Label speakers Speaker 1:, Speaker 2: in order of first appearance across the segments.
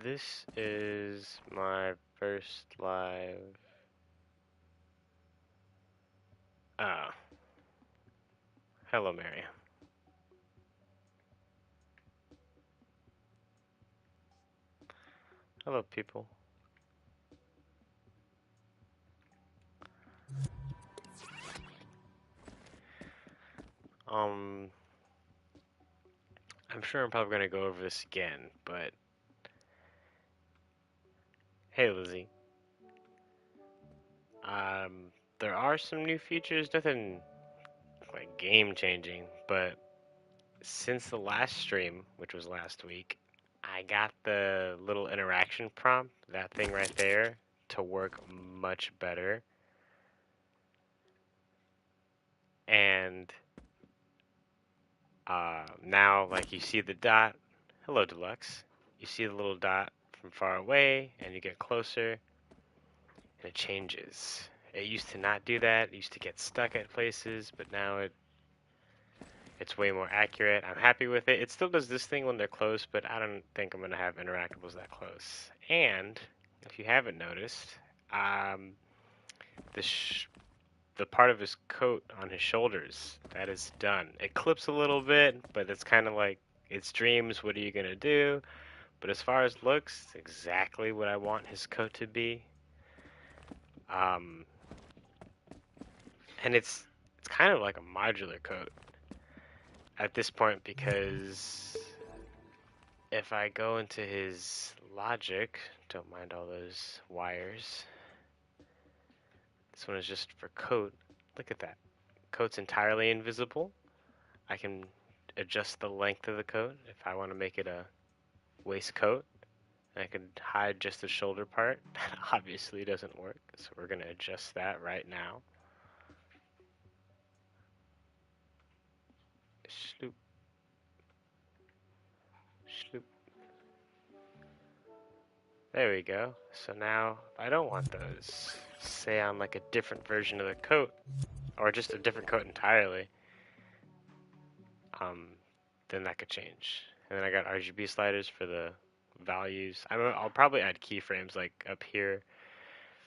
Speaker 1: This is my first live. Oh, hello, Mary. Hello, people. Um, I'm sure I'm probably gonna go over this again, but hey, Lizzie. Um, there are some new features, nothing like game changing, but since the last stream, which was last week, I got the little interaction prompt, that thing right there, to work much better. And now, like, you see the dot. Hello, Deluxe. You see the little dot from far away, and you get closer, and it changes. It used to not do that. It used to get stuck at places, but now it's way more accurate. I'm happy with it. It still does this thing when they're close, but I don't think I'm going to have interactables that close. And if you haven't noticed, um, the the part of his coat on his shoulders, that is done. It clips a little bit, but it's kind of like, it's dreams, what are you going to do? But as far as looks, it's exactly what I want his coat to be. Um, and it's kind of like a modular coat at this point, because if I go into his logic, don't mind all those wires. This one is just for coat. Look at that. Coat's entirely invisible. I can adjust the length of the coat if I want to make it a waistcoat. I can hide just the shoulder part. That obviously doesn't work, so we're going to adjust that right now. Sloop, sloop. There we go. So now, if I don't want those, say on like a different version of the coat, or just a different coat entirely, um, then that could change. And then I got RGB sliders for the values. I'll probably add keyframes like up here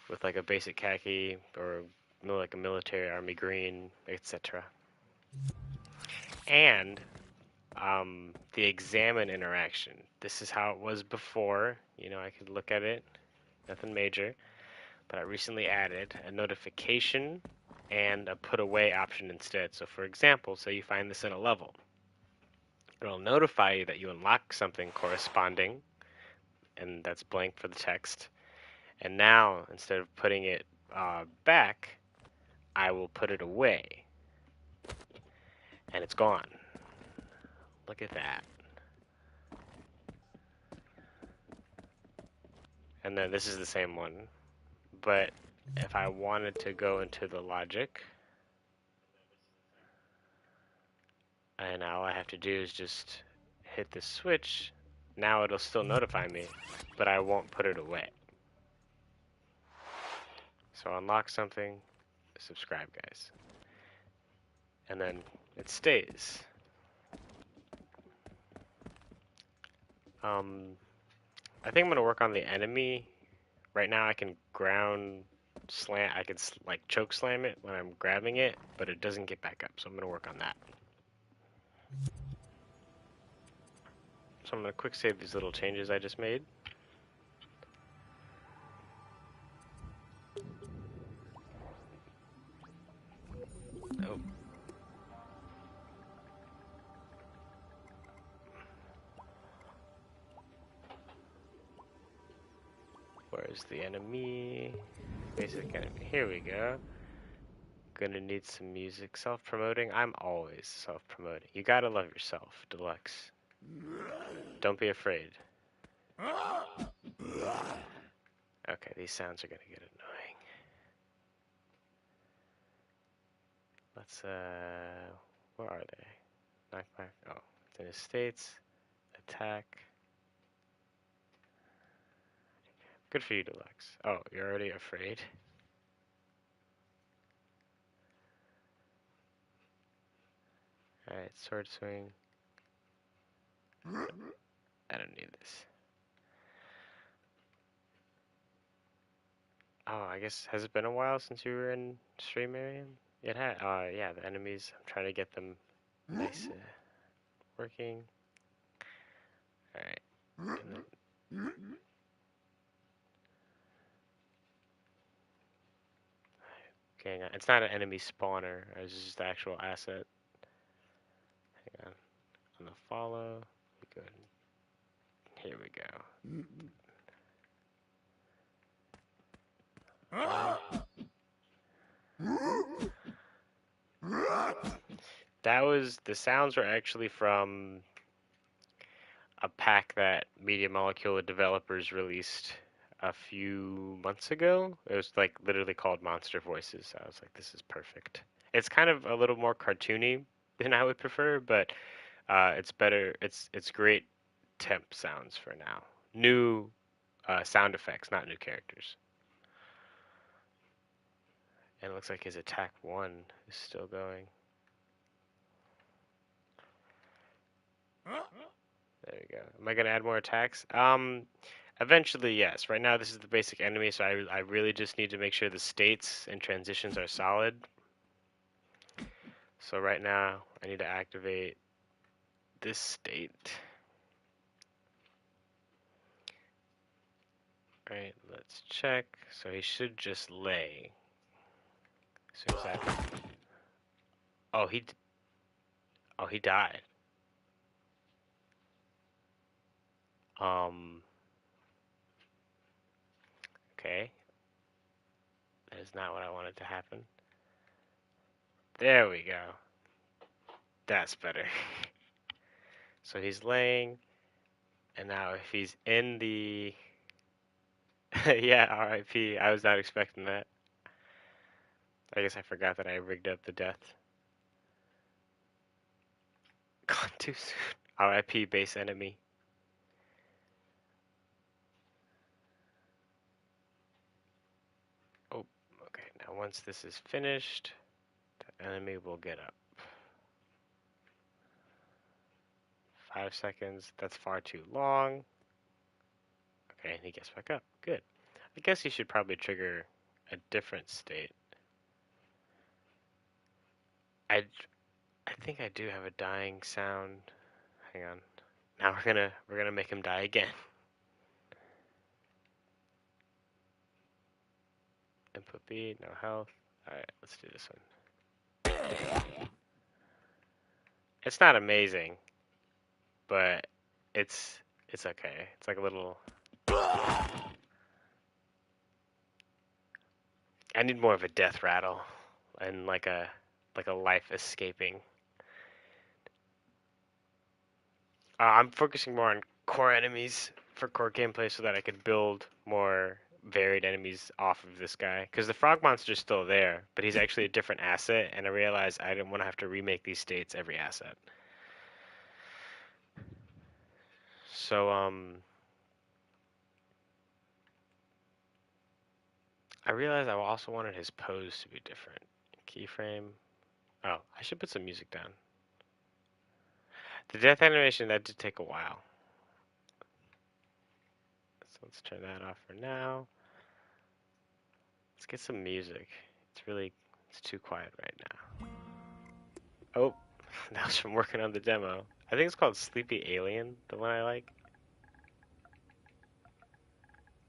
Speaker 1: with like a basic khaki or like a military army green, etc. And the examine interaction. This is how it was before. You know, I could look at it, nothing major. But I recently added a notification and a put away option instead. So for example, say you find this in a level. It'll notify you that you unlock something corresponding, and that's blank for the text. And now, instead of putting it back, I will put it away. And it's gone. Look at that. And then this is the same one. But if I wanted to go into the logic, and all I have to do is just hit the switch, now it'll still notify me, but I won't put it away. So unlock something, subscribe, guys. And then it stays. I think I'm gonna work on the enemy. Right now I can ground slam, I can like choke slam it when I'm grabbing it, but it doesn't get back up, so I'm gonna work on that. So I'm gonna quick save these little changes I just made. Oh. Where's the enemy? Basic enemy. Here we go. Gonna need some music. Self-promoting? I'm always self-promoting. You gotta love yourself, Deluxe. Don't be afraid. Okay, these sounds are gonna get annoying. Let's, where are they? Knockback. Oh, it's in estates. Attack. Good for you, Deluxe. Oh, you're already afraid? Alright, sword swing. I don't need this. Oh, I guess has it been a while since you were in stream, Marion? It had. Yeah, the enemies. I'm trying to get them nice, working. All right. And then, okay, hang on. It's not an enemy spawner. It's just the actual asset. Hang on. On the follow. We go. Here we go. That was the sounds were actually from a pack that Media Molecule developers released a few months ago. It was like literally called Monster Voices. I was like, this is perfect. It's kind of a little more cartoony than I would prefer, but it's better. It's great temp sounds for now. New sound effects, not new characters. And it looks like his attack one is still going. There we go. Am I gonna add more attacks? Eventually, yes. Right now, this is the basic enemy, so I really just need to make sure the states and transitions are solid. So right now, I need to activate this state. All right, let's check. So he should just lay. As soon as I... Oh, he died. Um, okay. That is not what I wanted to happen. There we go. That's better. So he's laying, and now if he's in the... Yeah, RIP. I was not expecting that. I guess I forgot that I rigged up the death. Gone too soon. RIP base enemy. Oh, okay. Now once this is finished, the enemy will get up. 5 seconds. That's far too long. Okay, and he gets back up. Good. I guess he should probably trigger a different state. I think I do have a dying sound. Hang on. Now we're gonna make him die again. Input B, no health. Alright, let's do this one. It's not amazing, but it's okay. It's like a little... I need more of a death rattle and like a life escaping. I'm focusing more on core enemies for core gameplay so that I could build more varied enemies off of this guy. Because the frog monster's still there, but he's actually a different asset, and I realized I didn't want to have to remake these states every asset. So, I realized I also wanted his pose to be different. Keyframe. Oh, I should put some music down. The death animation, that did take a while. So let's turn that off for now. Let's get some music. It's too quiet right now. Oh, that was from working on the demo. I think it's called Sleepy Alien, the one I like.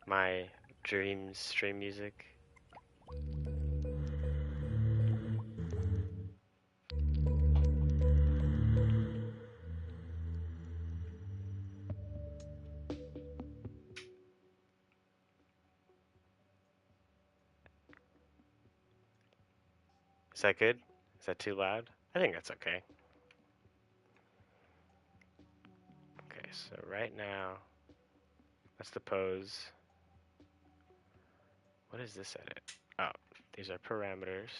Speaker 1: My dreams stream music. Is that good? Is that too loud? I think that's okay. Okay, so right now, that's the pose. What is this edit? Oh, these are parameters.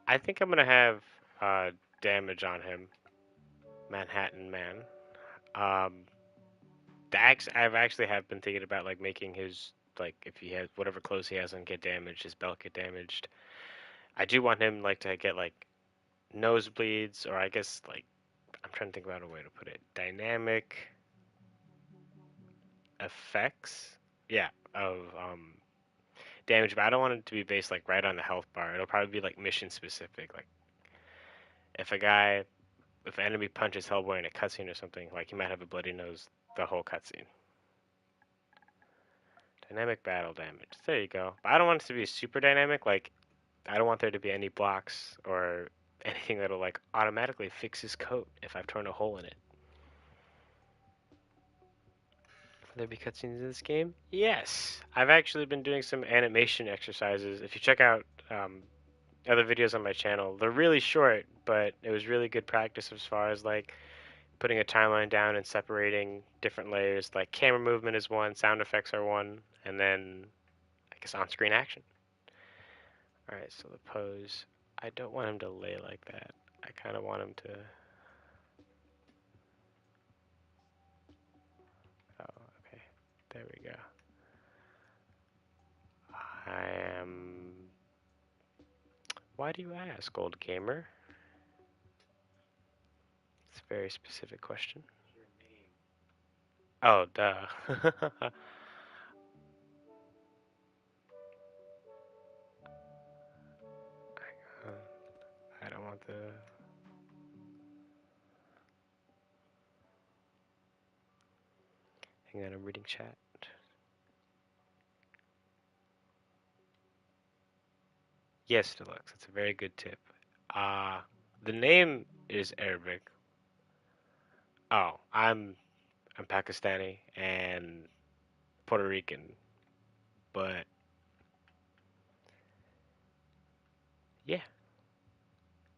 Speaker 1: I think I'm gonna have damage on him. Manhattan Man. Um, I've actually have been thinking about like making his like if he has whatever clothes he has on get damaged, his belt get damaged. I do want him like to get like nosebleeds, or I guess like I'm trying to think about a way to put it. Dynamic effects, yeah, of damage, but I don't want it to be based like right on the health bar. It'll probably be like mission specific. Like if if an enemy punches Hellboy in a cutscene or something, like he might have a bloody nose the whole cutscene. Dynamic battle damage. There you go. But I don't want it to be super dynamic. Like I don't want there to be any blocks or anything that'll like automatically fix his coat if I've torn a hole in it. Will there be cutscenes in this game? Yes. I've actually been doing some animation exercises. If you check out other videos on my channel, they're really short, but it was really good practice as far as like putting a timeline down and separating different layers. Like camera movement is one, sound effects are one, and then I guess on-screen action. All right, so the pose. I don't want him to lay like that. I kind of want him to. Oh, okay. There we go. I am. Why do you ask, old gamer? It's a very specific question. Oh, duh. I don't want the. Hang on, I'm reading chat. Yes, Deluxe. That's a very good tip. Uh, the name is Arabic. Oh, I'm Pakistani and Puerto Rican, but yeah.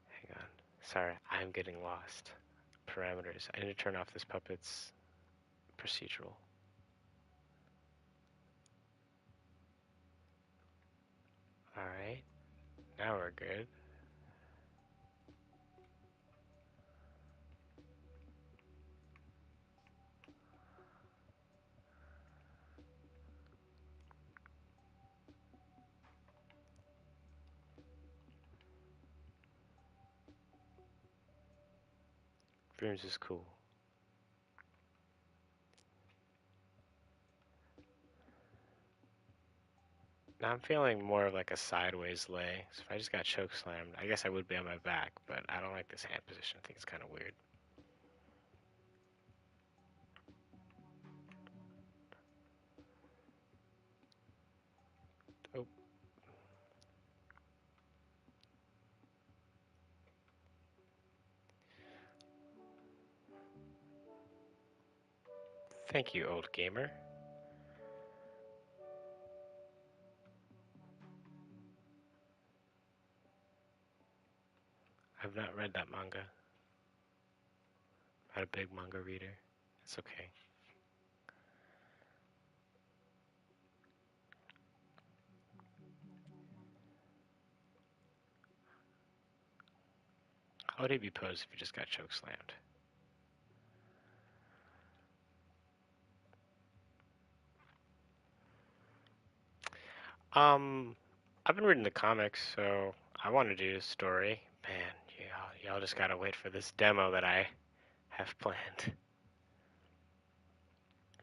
Speaker 1: Hang on. Sorry, I'm getting lost. Parameters. I need to turn off this puppet's procedural. All right. Now we're good. Dreams is cool. Now I'm feeling more of like a sideways lay. So if I just got choke slammed, I guess I would be on my back, but I don't like this hand position. I think it's kind of weird. Oh, thank you, old gamer. I've not read that manga. I'm not a big manga reader. It's okay. How would he be posed if he just got choke slammed? Um, I've been reading the comics, so I want to do a story. Man, y'all just gotta wait for this demo that I have planned.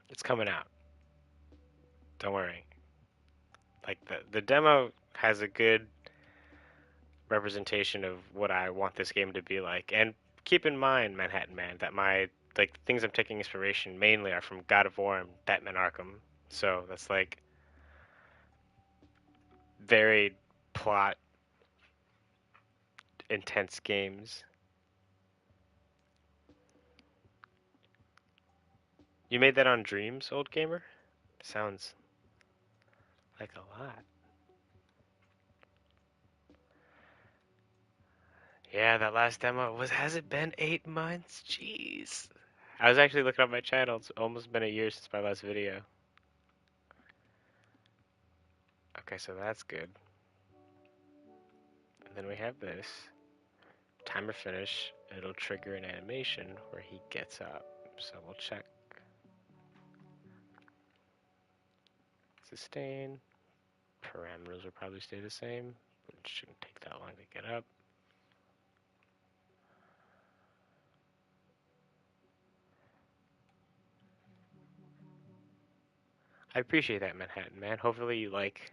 Speaker 1: It's coming out. Don't worry. Like the demo has a good representation of what I want this game to be like. And keep in mind, Manhattan Man, that my like things I'm taking inspiration mainly are from God of War and Batman Arkham. So that's like very plot intense games. You made that on Dreams, old gamer? Sounds like a lot. Yeah, that last demo has it been 8 months? Jeez. I was actually looking up my channel. It's almost been a year since my last video. Okay, so that's good. And then we have this. Timer finish. It'll trigger an animation where he gets up. So we'll check. Sustain. Parameters will probably stay the same. But it shouldn't take that long to get up. I appreciate that, Manhattan Man. Hopefully you like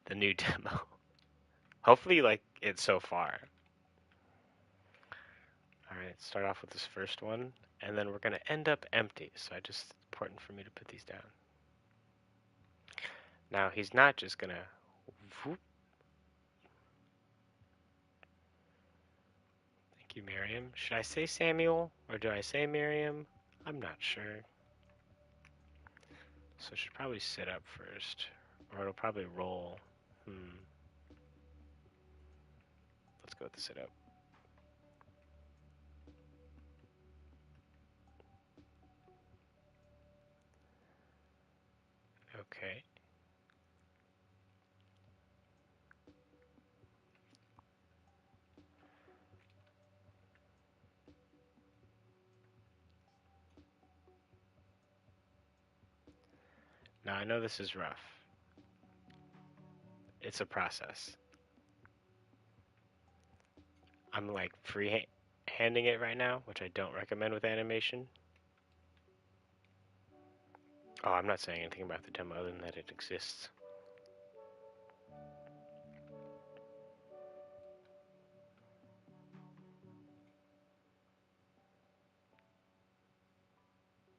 Speaker 1: the new demo. Hopefully you like it so far. Alright, start off with this first one, and then we're going to end up empty, so it's important for me to put these down. Now, he's not just going to... Thank you, Miriam. Should I say Samuel, or do I say Miriam? I'm not sure. So I should probably sit up first, or it'll probably roll. Let's go with the sit up. Okay. Now I know this is rough. It's a process. I'm like handing it right now, which I don't recommend with animation. Oh, I'm not saying anything about the demo other than that it exists.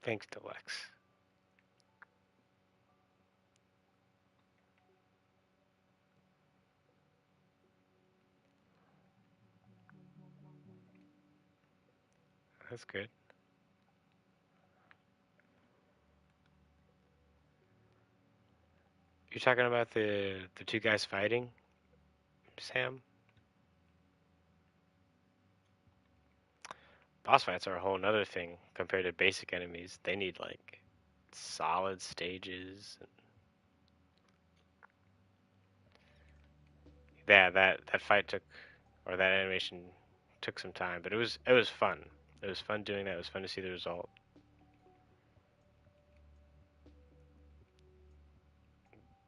Speaker 1: Thanks to Lex. That's good. You're talking about the two guys fighting, Sam? Boss fights are a whole nother thing compared to basic enemies. They need like solid stages. Yeah, that fight took, or that animation took some time, but it was fun. It was fun doing that. It was fun to see the result.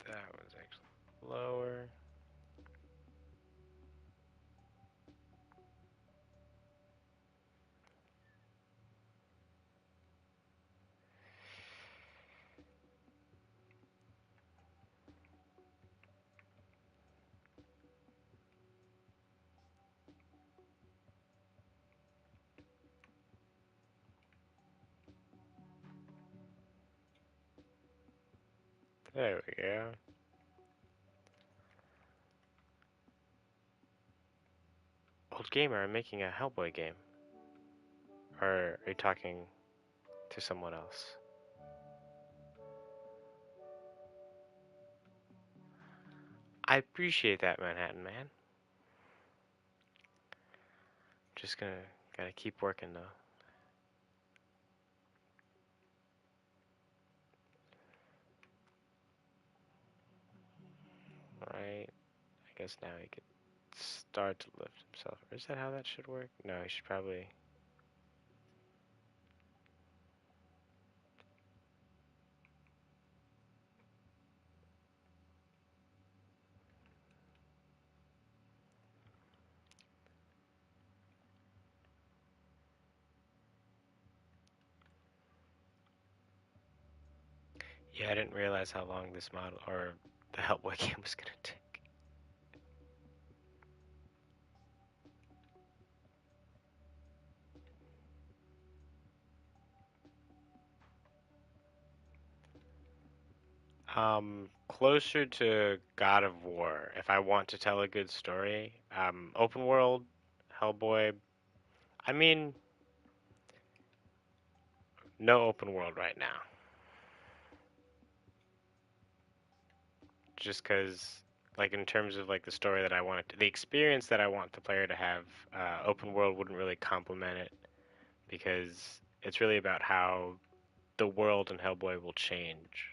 Speaker 1: That was actually lower. There we go. Old gamer, I'm making a Hellboy game. Or are you talking to someone else? I appreciate that, Manhattan Man. Just gotta keep working though. Right. I guess now he could start to lift himself. Or is that how that should work? No, he should probably... Yeah, I didn't realize how long this model, or the Hellboy game was gonna take. Closer to God of War, if I want to tell a good story. Open world, Hellboy. I mean, no open world right now. Just because, like, in terms of like the story that I want the experience that I want the player to have, open world wouldn't really complement it because it's really about how the world in Hellboy will change.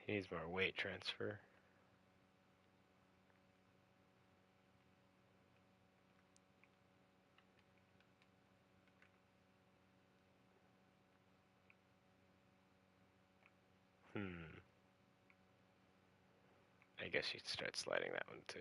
Speaker 1: He needs more weight transfer. I guess you'd start sliding that one too.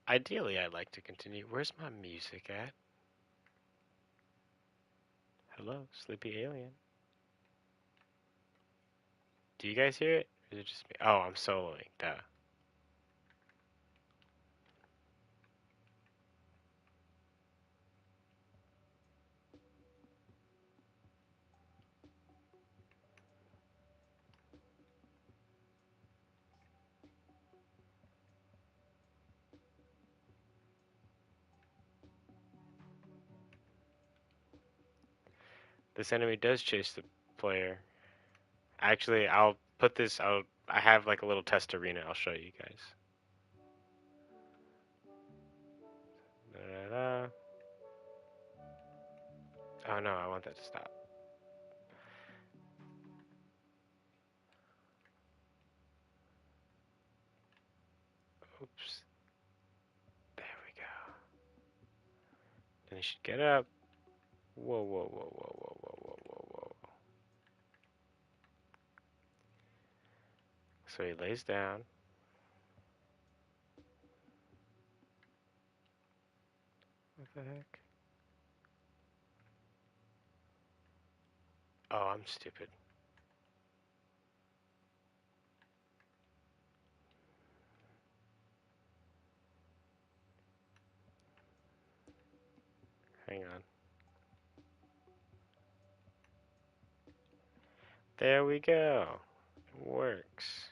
Speaker 1: Ideally, I'd like to continue. Where's my music at? Hello, sleepy alien. Do you guys hear it? Or is it just me? Oh, I'm soloing. Duh. This enemy does chase the player. Actually, I'll put this out. I have like a little test arena. I'll show you guys. Da-da-da. Oh no, I want that to stop. Oops. There we go. Then he should get up. Whoa, whoa, whoa, whoa, whoa, whoa, whoa, whoa, whoa. So he lays down. What the heck? Oh, I'm stupid. Hang on. There we go. It works.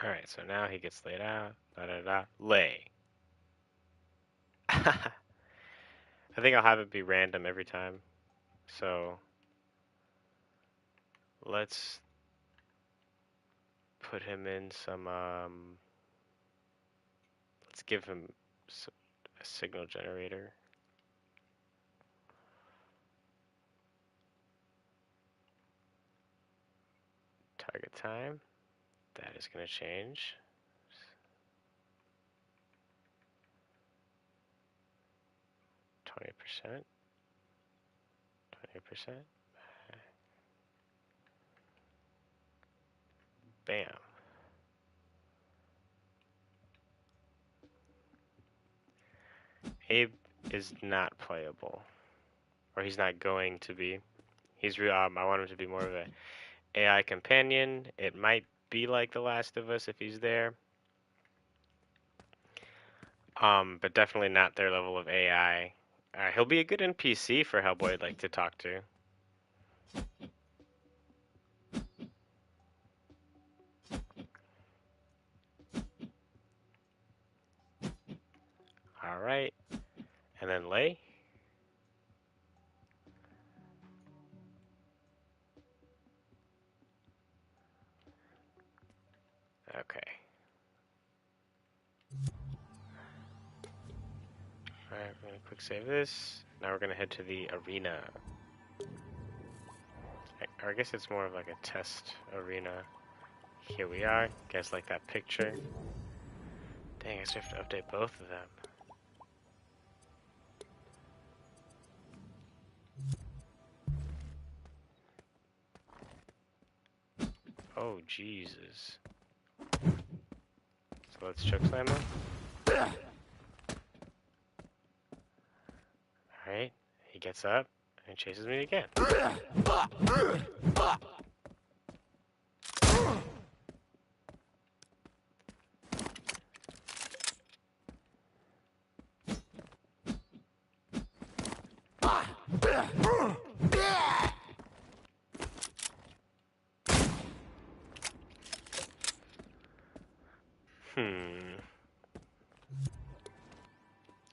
Speaker 1: Alright, so now he gets laid out. Da da da. Lay. I think I'll have it be random every time. So let's put him in some let's give him a signal generator. Target time. That is going to change. 20%. 20%. Bam. Abe is not playable, or he's not going to be. He's real. I want him to be more of a AI companion. It might be like The Last of Us if he's there, but definitely not their level of AI. He'll be a good NPC for Hellboy I'd like to talk to. All right, and then Lay. Okay. Alright, we're gonna quick save this. Now we're gonna head to the arena. Or I guess it's more of like a test arena. Here we are. You guys like that picture? Dang, I guess we have to update both of them. Oh, Jesus. So let's chokeslam him. Alright, he gets up and chases me again.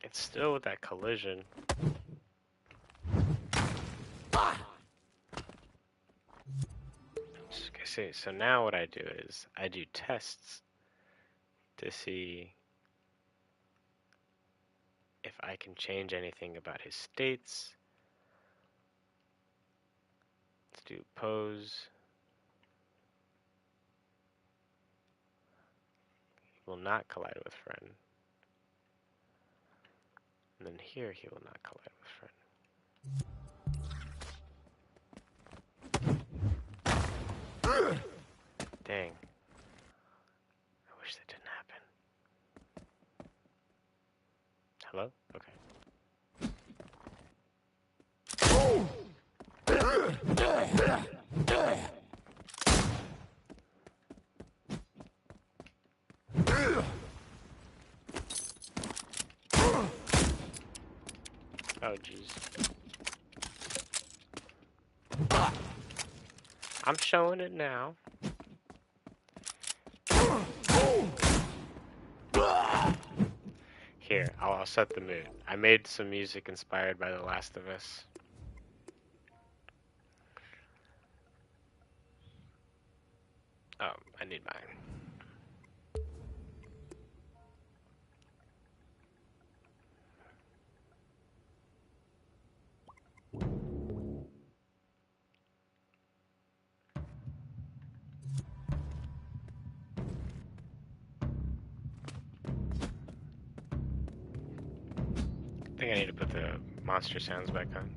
Speaker 1: It's still with that collision. Okay, so now what I do is I do tests to see if I can change anything about his states. Let's do pose. will not collide with friend. And then here he will not collide with friend. Dang. I wish that didn't happen. Hello? Okay. Oh, jeez. I'm showing it now. Here, I'll set the mood. I made some music inspired by The Last of Us. Oh, I need mine. I think I need to put the monster sounds back on.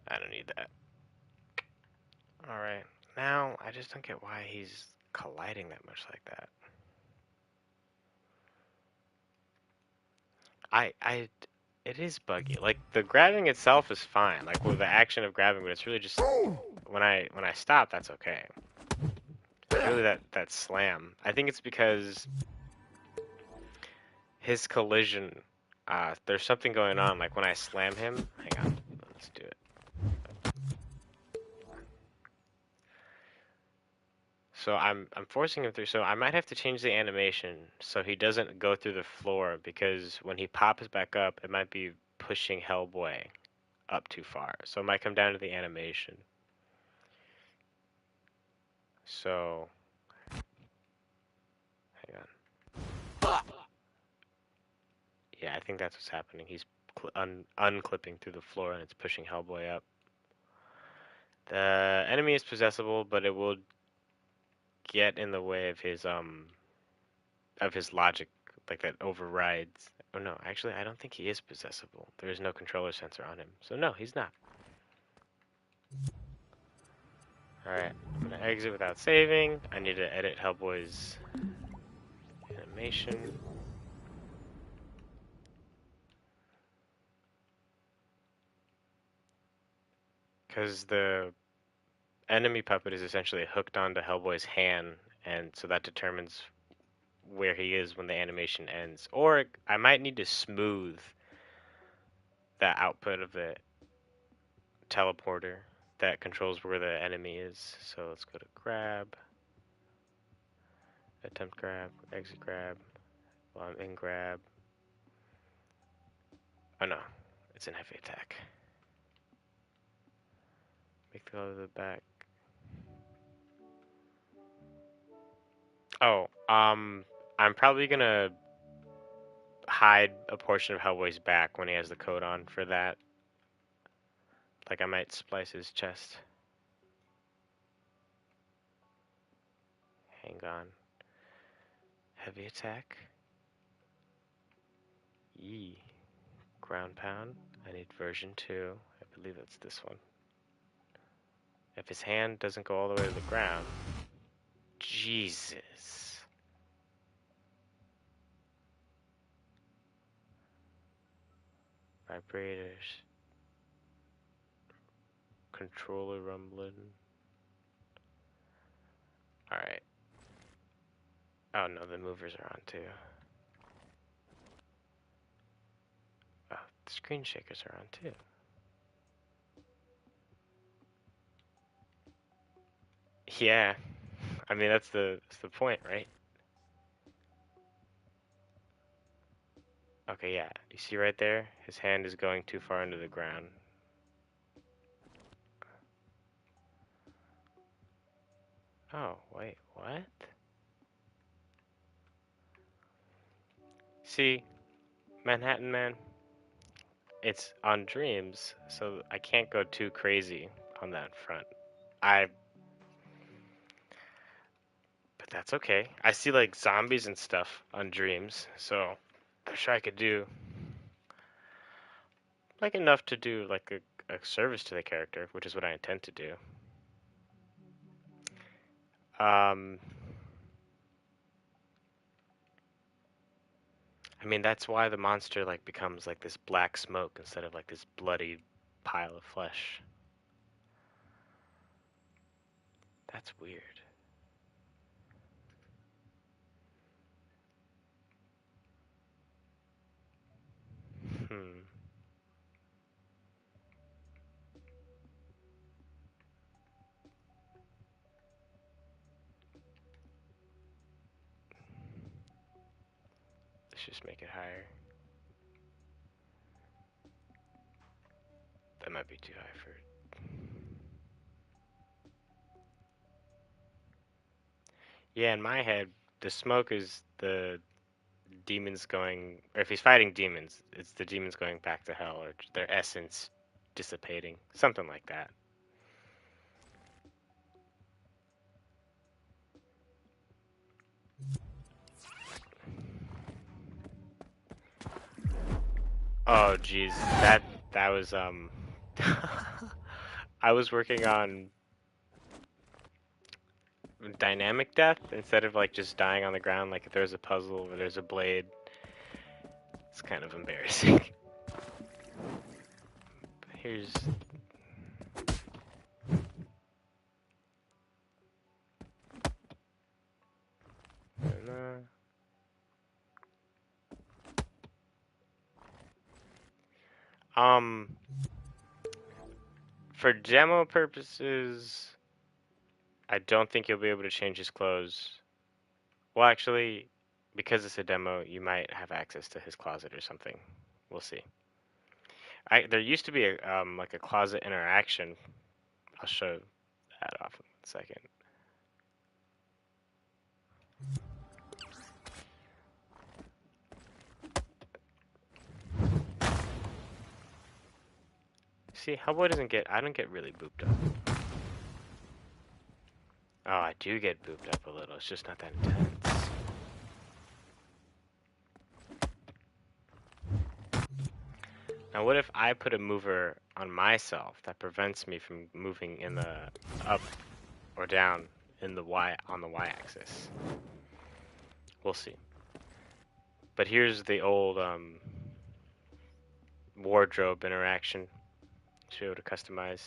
Speaker 1: I don't need that. Alright, now I just don't get why he's colliding that much like that. It is buggy. Like, the grabbing itself is fine, like with the action of grabbing, but it's really just, when I stop, that's okay. Really that slam. I think it's because his collision, there's something going on, like when I slam him, hang on, let's do it. So I'm forcing him through, so I might have to change the animation so he doesn't go through the floor, because when he pops back up, it might be pushing Hellboy up too far. So it might come down to the animation. So, hang on. Yeah, I think that's what's happening. He's unclipping through the floor and it's pushing Hellboy up. The enemy is possessible, but it will get in the way of his logic, like that overrides. Oh no, actually I don't think he is possessible. There is no controller sensor on him. So no, he's not. Alright, I'm gonna exit without saving. I need to edit Hellboy's animation. Because the enemy puppet is essentially hooked onto Hellboy's hand, and so that determines where he is when the animation ends. Or I might need to smooth the output of the teleporter that controls where the enemy is. So let's go to grab, attempt grab, exit grab, while I'm in grab. Oh no, it's in heavy attack. Make the go to the back. Oh, I'm probably gonna hide a portion of Hellboy's back when he has the coat on for that. Like I might splice his chest. Hang on. Heavy attack. Yee. Ground pound. I need version 2. I believe that's this one. If his hand doesn't go all the way to the ground. Jesus. Vibrators. Controller rumbling. Alright. Oh no, the movers are on too. Oh, the screen shakers are on too. Yeah, I mean that's the point, right? Okay, yeah. You see right there? His hand is going too far into the ground. Oh, wait, what? See, Manhattan Man, it's on Dreams, so I can't go too crazy on that front. I, but that's okay. I see like zombies and stuff on Dreams, so I'm sure I could do like enough to do like a service to the character, which is what I intend to do. Um, I mean that's why the monster like becomes like this black smoke instead of like this bloody pile of flesh. That's weird. Hmm. Let's just make it higher. That might be too high for it. Yeah, in my head, the smoke is the demons going, or if he's fighting demons, it's the demons going back to hell, or their essence dissipating, something like that. Oh, geez, that was I was working on dynamic death instead of like just dying on the ground. Like if there's a puzzle or there's a blade, it's kind of embarrassing. Here's um for demo purposes, I don't think you'll be able to change his clothes. Well, actually, because it's a demo, you might have access to his closet or something. We'll see. There used to be a like a closet interaction. I'll show that off in a second. See, Hellboy doesn't get. I don't get really booped up. Oh, I do get booped up a little. It's just not that intense. Now, what if I put a mover on myself that prevents me from moving in the up or down in the y on the y-axis? We'll see. But here's the old wardrobe interaction to be able to customize.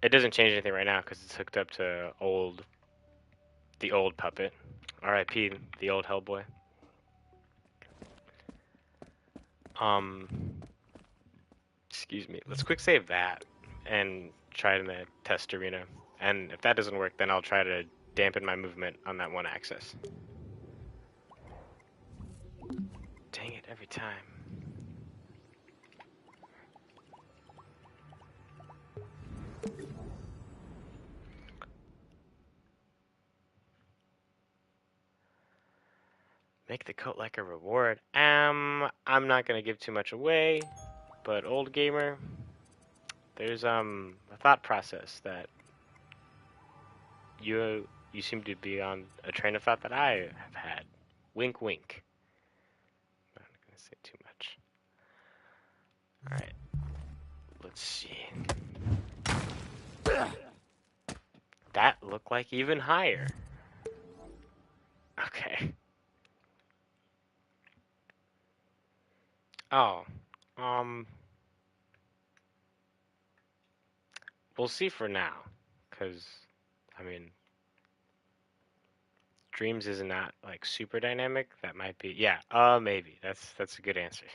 Speaker 1: It doesn't change anything right now because it's hooked up to the old puppet. R.I.P. the old Hellboy. Um, excuse me. Let's quick save that and try it in the test arena. And if that doesn't work, then I'll try to dampen my movement on that one axis. Dang it, every time. Make the coat like a reward. I'm not gonna give too much away, but old gamer, there's a thought process that you seem to be on a train of thought that I have had. Wink, wink. I'm not gonna say too much. All right, let's see. That looked like even higher. Okay. Oh, um, we'll see for now, cause I mean, Dreams is not like super dynamic. That might be, yeah. Maybe that's a good answer.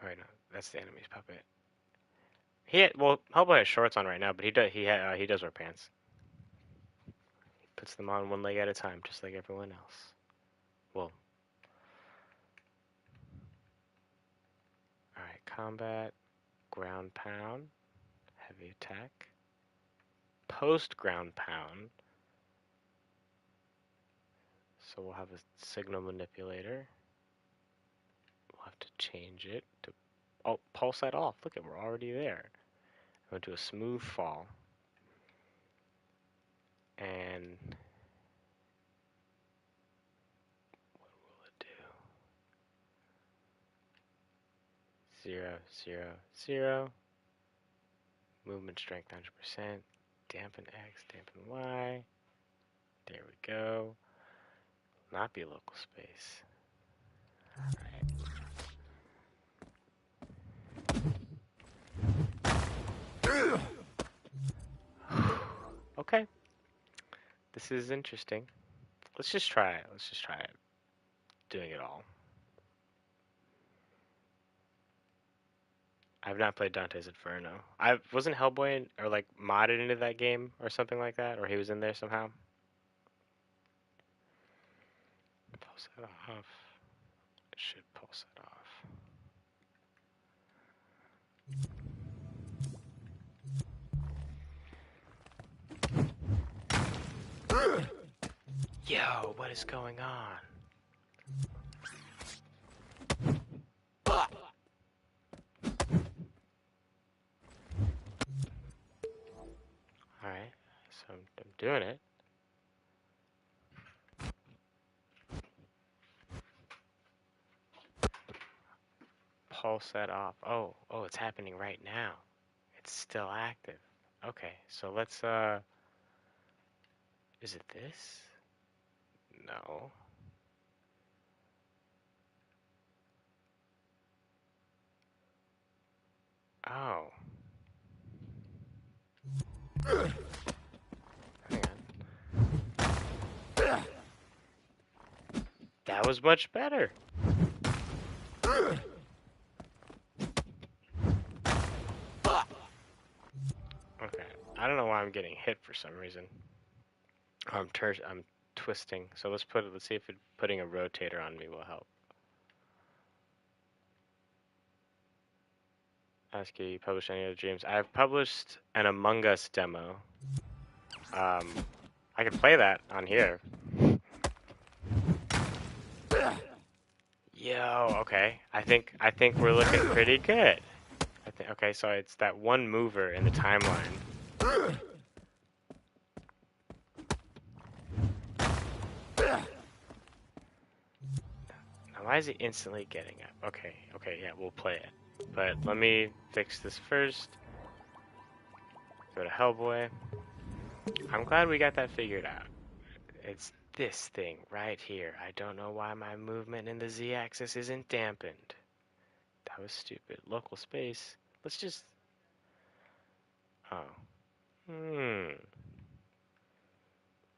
Speaker 1: All right, no, that's the enemy's puppet. Well, Hellboy has shorts on right now, but he does wear pants. He puts them on one leg at a time, just like everyone else. Well, all right, combat, ground pound, heavy attack, post ground pound. So we'll have a signal manipulator. We'll have to change it to, oh, pulse that off. Look at, we're already there. Go to a smooth fall. And what will it do? 0, 0, 0. Movement strength 100%. Dampen X, dampen Y. There we go. Not be local space. Alright. Okay. This is interesting. Let's just try it. Let's just try it. Doing it all. I've not played Dante's Inferno. Wasn't Hellboy or like modded into that game or something like that, or he was in there somehow. Pulse that off. It should pulse it off. Yo, what is going on? Alright, so I'm doing it. Pulse that off. Oh, it's happening right now. It's still active. Okay, so let's, is it this? No. Oh. Hang on. That was much better. Okay, I don't know why I'm getting hit for some reason. I'm twisting. So let's see if putting a rotator on me will help. Ask you publish any other dreams. I've published an Among Us demo. I could play that on here. Yo, okay. I think we're looking pretty good. Okay, so it's that one mover in the timeline. Now, why is he instantly getting up? Okay, yeah, we'll play it. But let me fix this first. Go to Hellboy. I'm glad we got that figured out. It's this thing right here. I don't know why my movement in the Z-axis isn't dampened. That was stupid. Local space. Let's just... Oh. And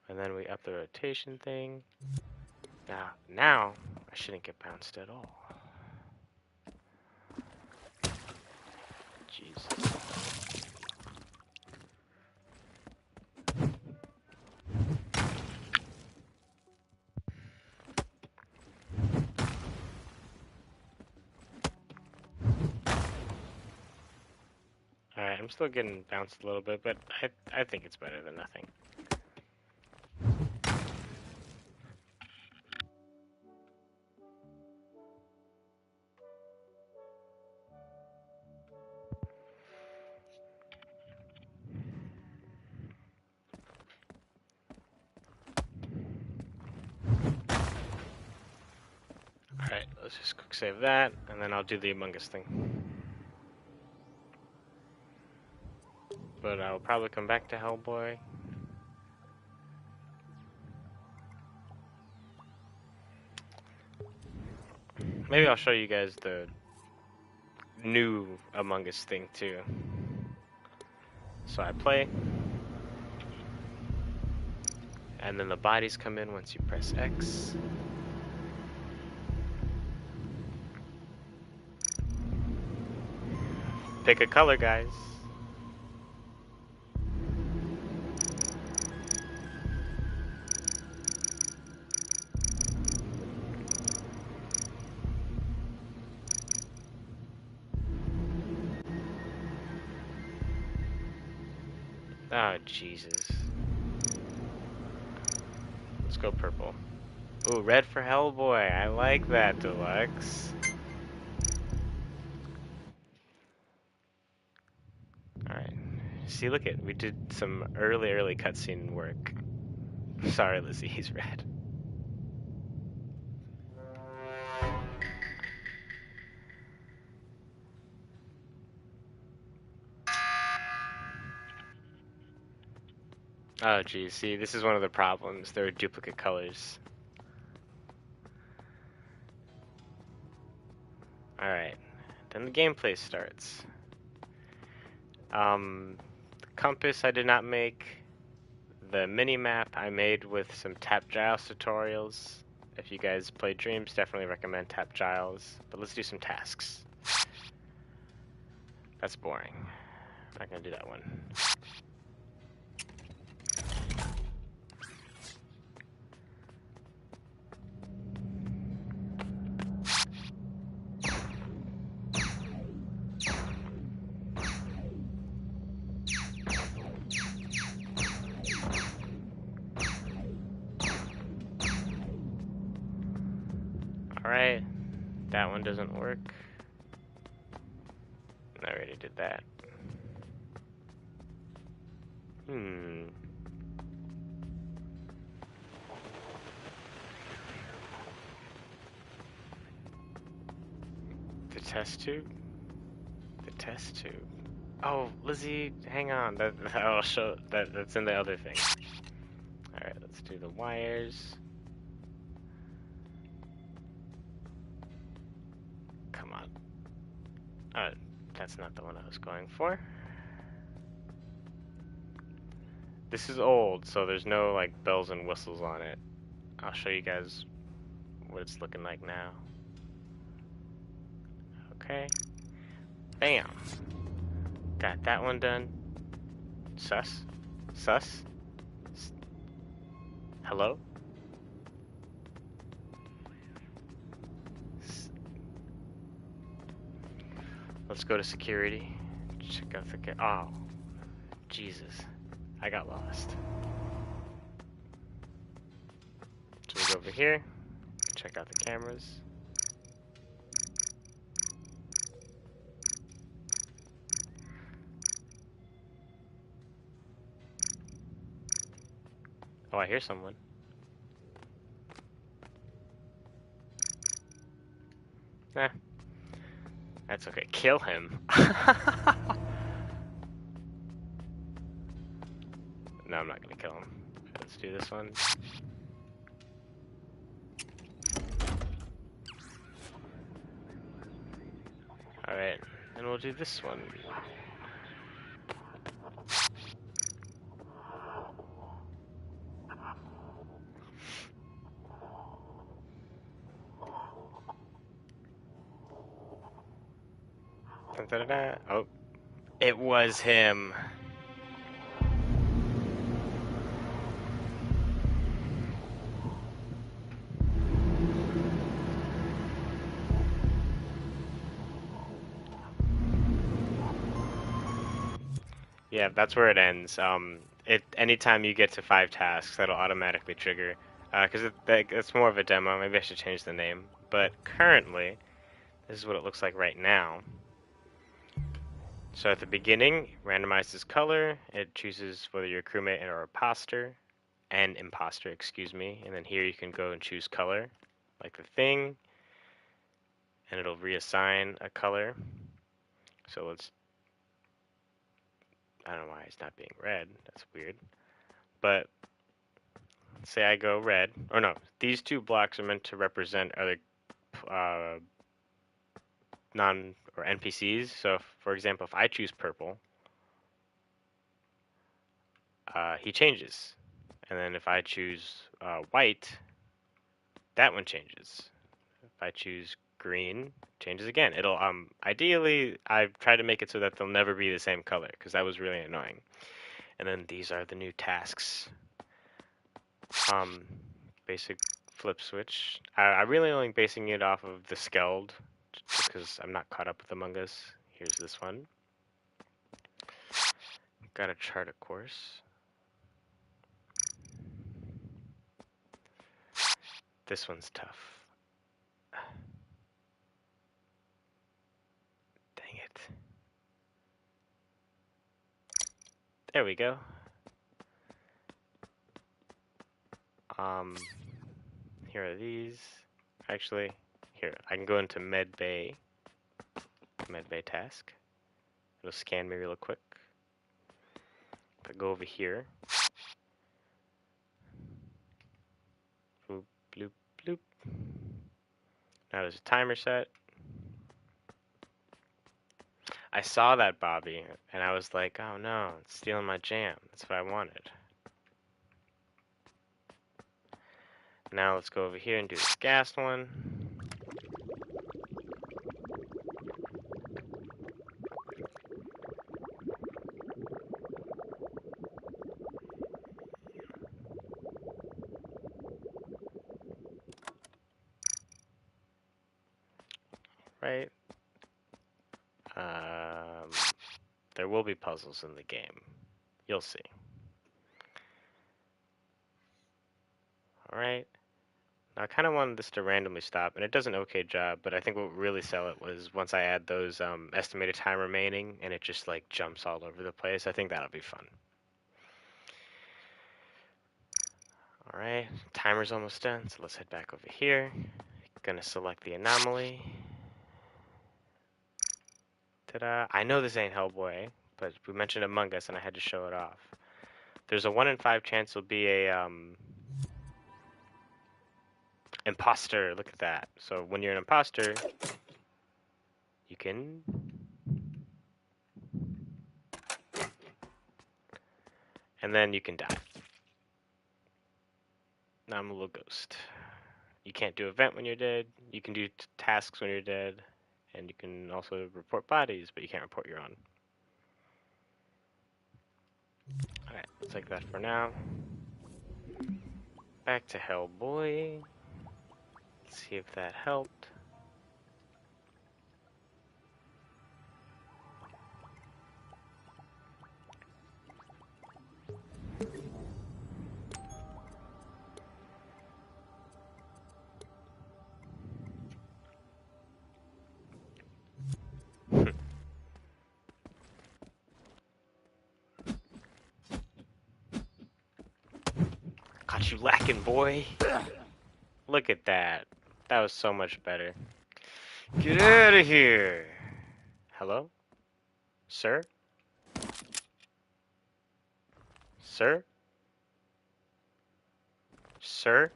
Speaker 1: then we up the rotation thing. Now I shouldn't get bounced at all. Jesus. Alright, I'm still getting bounced a little bit, but I think it's better than nothing. Alright, let's just quick save that, and then I'll do the Among Us thing. But I'll probably come back to Hellboy. Maybe I'll show you guys the new Among Us thing too. So I play, and then the bodies come in once you press X. Pick a color, guys. Oh, Jesus. Let's go purple. Ooh, red for Hellboy. I like that, Deluxe. Alright. See, look at, we did some early cutscene work. Sorry, Lizzie, he's red. Oh, geez, see, this is one of the problems. There are duplicate colors. Alright, then the gameplay starts. The compass I did not make. The mini-map I made with some Tap Giles tutorials. If you guys play Dreams, definitely recommend Tap Giles. But let's do some tasks. That's boring. I'm not gonna do that one. Alright, that one doesn't work. I already did that. The test tube? The test tube. Oh, Lizzie, hang on. I'll show that's in the other thing. Alright, let's do the wires. Come on. That's not the one I was going for. This is old, so there's no like bells and whistles on it. I'll show you guys what it's looking like now. Okay. Bam. Got that one done. Sus? Sus? Hello? Let's go to security. Check out the oh, Jesus. I got lost. So we go over here. Check out the cameras. Oh, I hear someone. Nah. That's okay. Kill him. No, I'm not gonna kill him. Let's do this one. Alright, and we'll do this one. Da-da-da. Oh, it was him. Yeah, that's where it ends. Anytime you get to 5 tasks, that'll automatically trigger. Because it's more of a demo. Maybe I should change the name. But currently, this is what it looks like right now. So at the beginning, randomizes color. It chooses whether you're a crewmate or imposter, excuse me. And then here you can go and choose color, like the thing, and it'll reassign a color. So I don't know why it's not being red. That's weird. But say I go red, or no, these 2 blocks are meant to represent other NPCs. So, for example, if I choose purple, he changes. And then if I choose white, that one changes. If I choose green, changes again. It'll ideally I've tried to make it so that they'll never be the same color because that was really annoying. And then these are the new tasks. Basic flip switch. I really only basing it off of the Skeld just because I'm not caught up with Among Us. Here's this one. Got to chart a course. This one's tough. Dang it. There we go. Here are these. Actually, here, I can go into medbay task. It'll scan me real quick. If I go over here, boop, bloop, bloop. Now there's a timer set. I saw that, Bobby, and I was like, oh no, it's stealing my jam. That's what I wanted. Now let's go over here and do this gas one. Right? There will be puzzles in the game. You'll see. Alright. Now I kind of wanted this to randomly stop, and it does an okay job, but I think what would really sell it was once I add those estimated time remaining, and it just like jumps all over the place. I think that'll be fun. Alright, timer's almost done, so let's head back over here. Gonna select the anomaly. Ta-da! I know this ain't Hellboy, but we mentioned Among Us, and I had to show it off. There's a 1 in 5 chance it'll be a imposter. Look at that. So when you're an imposter, you can and then you can die. Now I'm a little ghost. You can't do event when you're dead. You can do tasks when you're dead, and you can also report bodies, but you can't report your own. Alright, let's take that for now. Back to Hellboy. Let's see if that helped. Got you lacking, boy. Look at that. That was so much better. Get out of here. Hello? Sir? Sir? Sir?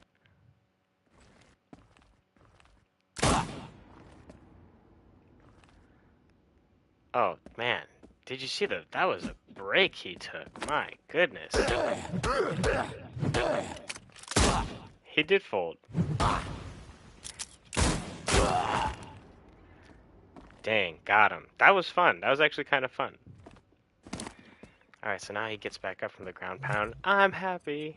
Speaker 1: Oh, man. Did you see that was a break he took? My goodness. He did fold. Dang, got him. That was fun. That was actually kind of fun. Alright, so now he gets back up from the ground pound. I'm happy.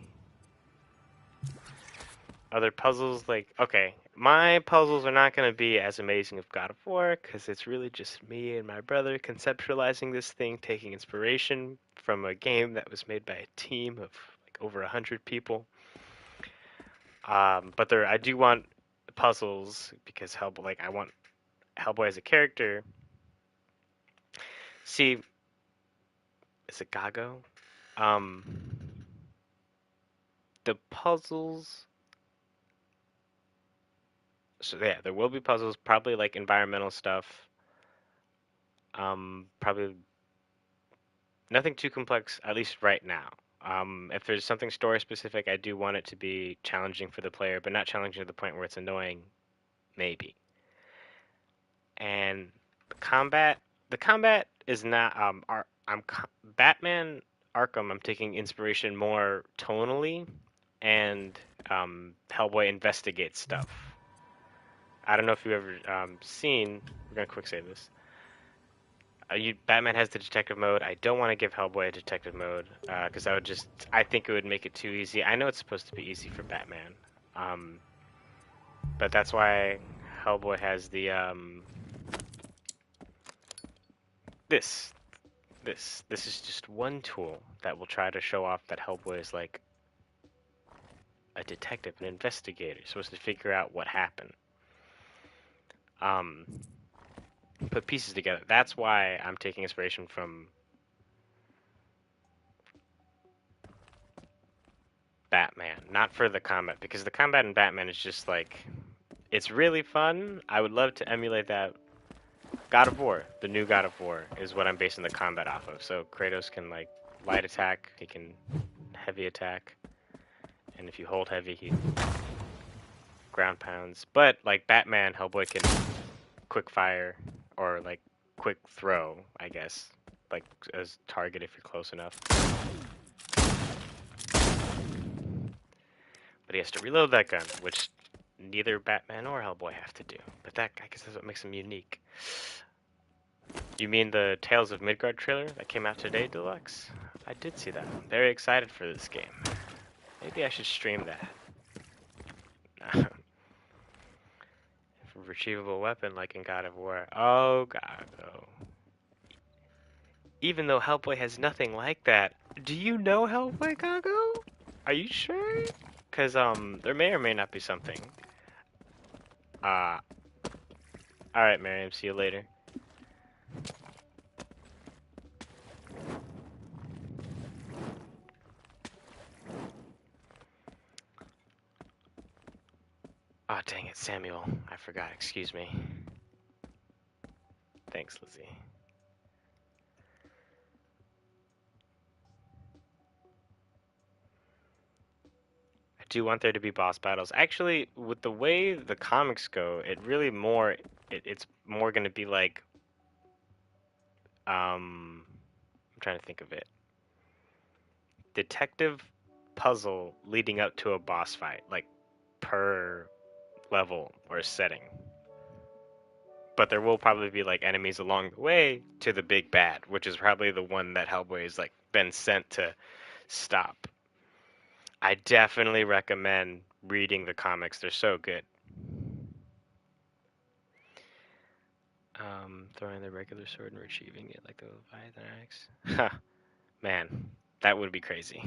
Speaker 1: Other puzzles, like, okay, my puzzles are not going to be as amazing as God of War, because it's really just me and my brother conceptualizing this thing, taking inspiration from a game that was made by a team of like over 100 people. But I do want puzzles, because Hellboy, like, I want Hellboy as a character. See, is it Gago? The puzzles. So yeah, there will be puzzles, probably like environmental stuff. Probably nothing too complex, at least right now. If there's something story specific, I do want it to be challenging for the player, but not challenging to the point where it's annoying, maybe. And the combat is not. Batman Arkham. I'm taking inspiration more tonally, and Hellboy investigates stuff. I don't know if you've ever seen. We're gonna quick save this. Batman has the detective mode. I don't want to give Hellboy a detective mode because I think it would make it too easy. I know it's supposed to be easy for Batman, but that's why Hellboy has the this. This is just one tool that will try to show off that Hellboy is like a detective, an investigator, supposed to figure out what happened. Put pieces together. That's why I'm taking inspiration from Batman, not for the combat, because the combat in Batman is just like, it's really fun. I would love to emulate that. God of War, the new God of War, is what I'm basing the combat off of. So Kratos can like light attack, he can heavy attack, and if you hold heavy, he ground pounds. But like Batman, Hellboy can quick fire or like quick throw, I guess, like as target if you're close enough. But he has to reload that gun, which neither Batman or Hellboy have to do. But that, I guess, that's what makes him unique. You mean the Tales of Midgard trailer that came out today, Deluxe? I did see that. I'm very excited for this game. Maybe I should stream that. Retrievable weapon like in God of War. Oh god, oh. Even though Hellboy has nothing like that. Do you know Hellboy, Gago? Are you sure? Cause there may or may not be something. Alright, Miriam, see you later. Oh, dang it, Samuel. I forgot, excuse me. Thanks, Lizzie. I do want there to be boss battles. Actually, with the way the comics go, it's more gonna be like, I'm trying to think of it. Detective puzzle leading up to a boss fight, like per level or setting. But there will probably be like enemies along the way to the big bad, which is probably the one that Hellboy has like been sent to stop. I definitely recommend reading the comics. They're so good. Throwing the regular sword and retrieving it like the Leviathan axe. Huh. Man, that would be crazy.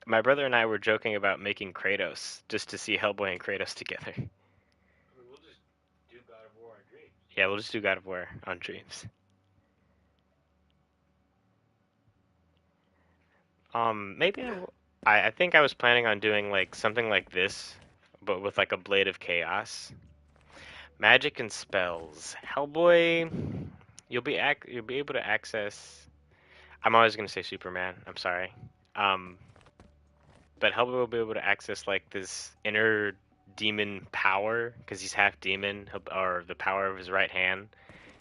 Speaker 1: My brother and I were joking about making Kratos just to see Hellboy and Kratos together.
Speaker 2: We'll just do God of War on Dreams.
Speaker 1: Yeah, we'll just do God of War on Dreams. Maybe I think I was planning on doing like something like this, but with like a blade of chaos. Magic and spells. Hellboy, you'll be able to access. I'm always gonna say Superman. I'm sorry. Um, but Hellboy will be able to access like this inner demon power because he's half demon, or the power of his right hand.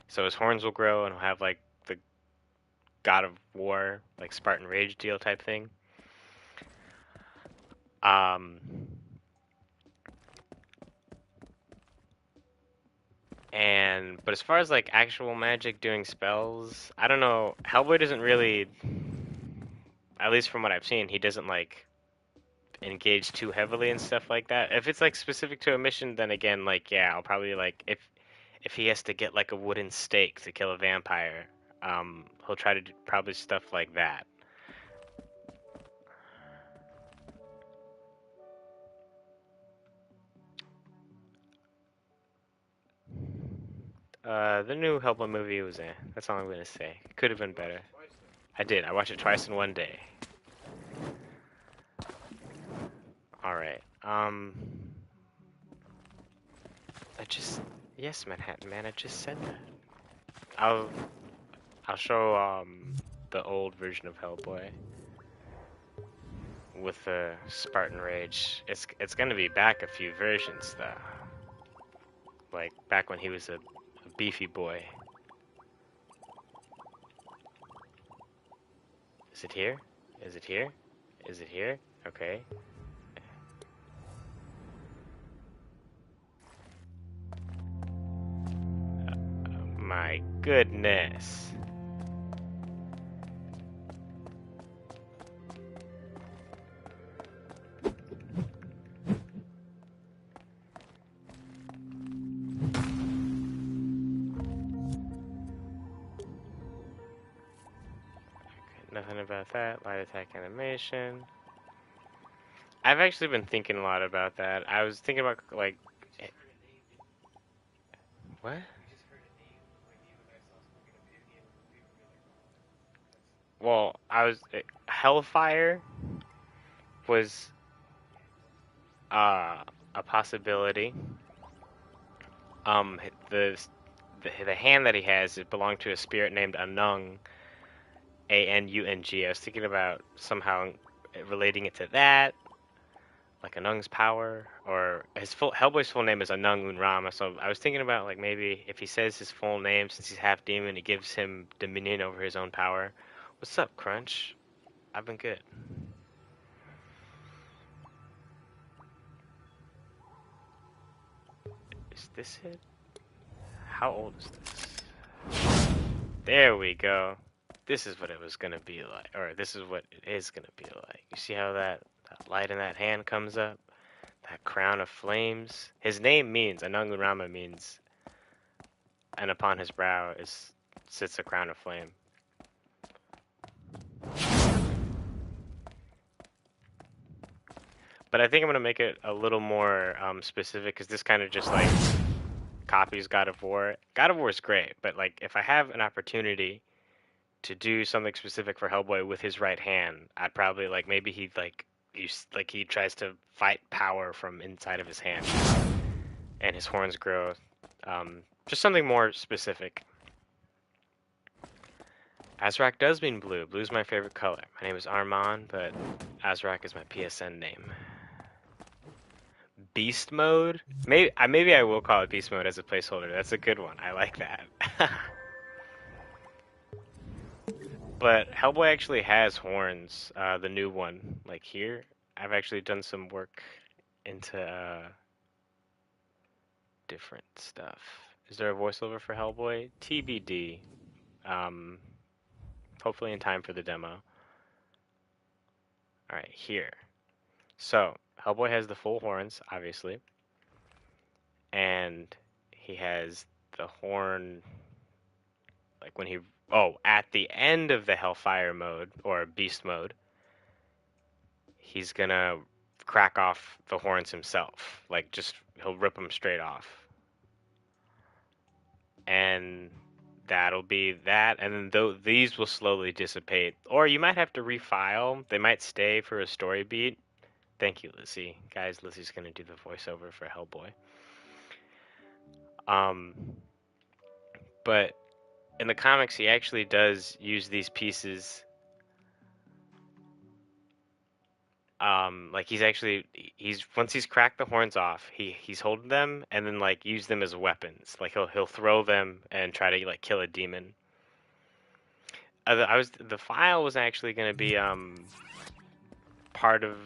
Speaker 1: So his horns will grow and he'll have like the God of War, like Spartan Rage deal type thing. Um, but as far as like actual magic doing spells, I don't know. Hellboy doesn't really, at least from what I've seen, he doesn't like engage too heavily and stuff like that. If it's like specific to a mission, then again, like yeah, I'll probably like if he has to get like a wooden stake to kill a vampire, he'll try to do probably stuff like that. The new Hellboy movie was that's all I'm gonna say. It could have been better. I did. I watched it twice in one day. All right. Yes, Manhattan Man. I just said that. I'll show the old version of Hellboy with the Spartan Rage. It's gonna be back a few versions though. Like back when he was a beefy boy. Is it here? Is it here? Is it here? Okay. My goodness. Nothing about that. Light attack animation. I've actually been thinking a lot about that. I was thinking about like,
Speaker 2: We just heard a name, dude.
Speaker 1: what?
Speaker 2: We just heard a name. Like you and I saw something in a video game or movie, and we were like, oh, that's
Speaker 1: Well, I was Hellfire was uh, a possibility. The the hand that he has, it belonged to a spirit named Anung, Anung. I was thinking about somehow relating it to that, like Anung's power, or his full Hellboy's full name is Anung Unrama. So I was thinking about like maybe if he says his full name, since he's half demon, it gives him dominion over his own power. What's up, Crunch? I've been good. Is this it? How old is this? There we go. This is what it was gonna be like, or this is what it is gonna be like. You see how that light in that hand comes up? That crown of flames. His name means Anangunrama means, and upon his brow is sits a crown of flame. But I think I'm gonna make it a little more specific because this kind of just like copies God of War. God of War is great, but like if I have an opportunity to do something specific for Hellboy with his right hand, I'd probably like maybe he like like he tries to fight power from inside of his hand, and his horns grow. Just something more specific. Azrak does mean blue. Blue's my favorite color. My name is Armand, but Azrak is my PSN name. Beast mode? Maybe I will call it beast mode as a placeholder. That's a good one. I like that. But Hellboy actually has horns. The new one, like here, I've actually done some work into different stuff. Is there a voiceover for Hellboy? TBD. Um, hopefully in time for the demo. All right, here. So Hellboy has the full horns, obviously, and he has the horn like when he at the end of the Hellfire mode or Beast mode, he's gonna crack off the horns himself. Like just he'll rip them straight off, and that'll be that. And then these will slowly dissipate, or you might have to refile. They might stay for a story beat. Thank you, Lizzie. Guys, Lizzie's gonna do the voiceover for Hellboy. Um, but in the comics, he actually does use these pieces. Like he's once he's cracked the horns off, he's holding them and then like use them as weapons. Like he'll throw them and try to like kill a demon. The file was actually gonna be part of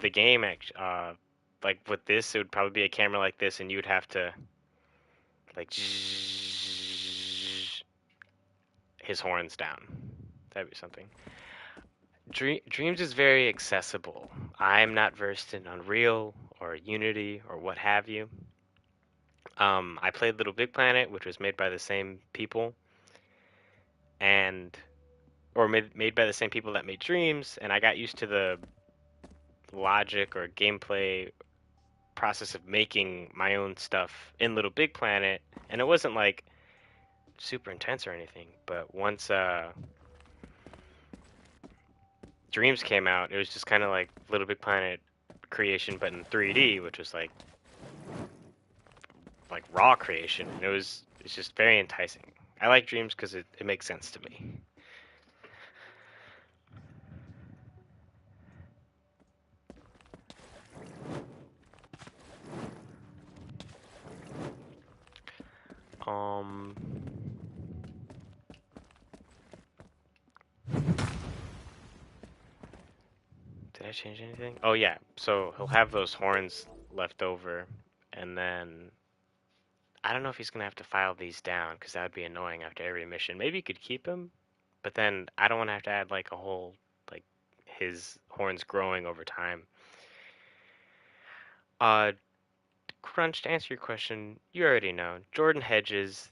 Speaker 1: the game. Like with this, it would probably be a camera like this, and you would have to like his horns down. That'd be something. Dreams is very accessible. I'm not versed in Unreal or Unity or what have you. I played Little Big Planet, which was made by the same people, and or made by the same people that made Dreams, and I got used to the logic or gameplay process of making my own stuff in Little Big Planet, and it wasn't like super intense or anything. But once Dreams came out, it was just kind of like Little Big Planet creation, but in 3D, which was like raw creation. It's just very enticing. I like Dreams because it makes sense to me. Um, did I change anything? Oh yeah, so he'll have those horns left over, and then I don't know if he's gonna have to file these down because that would be annoying after every mission. Maybe you could keep him, but then I don't want to have to add like a whole like his horns growing over time. Uh, Crunch, to answer your question, you already know. Jordan Hedges,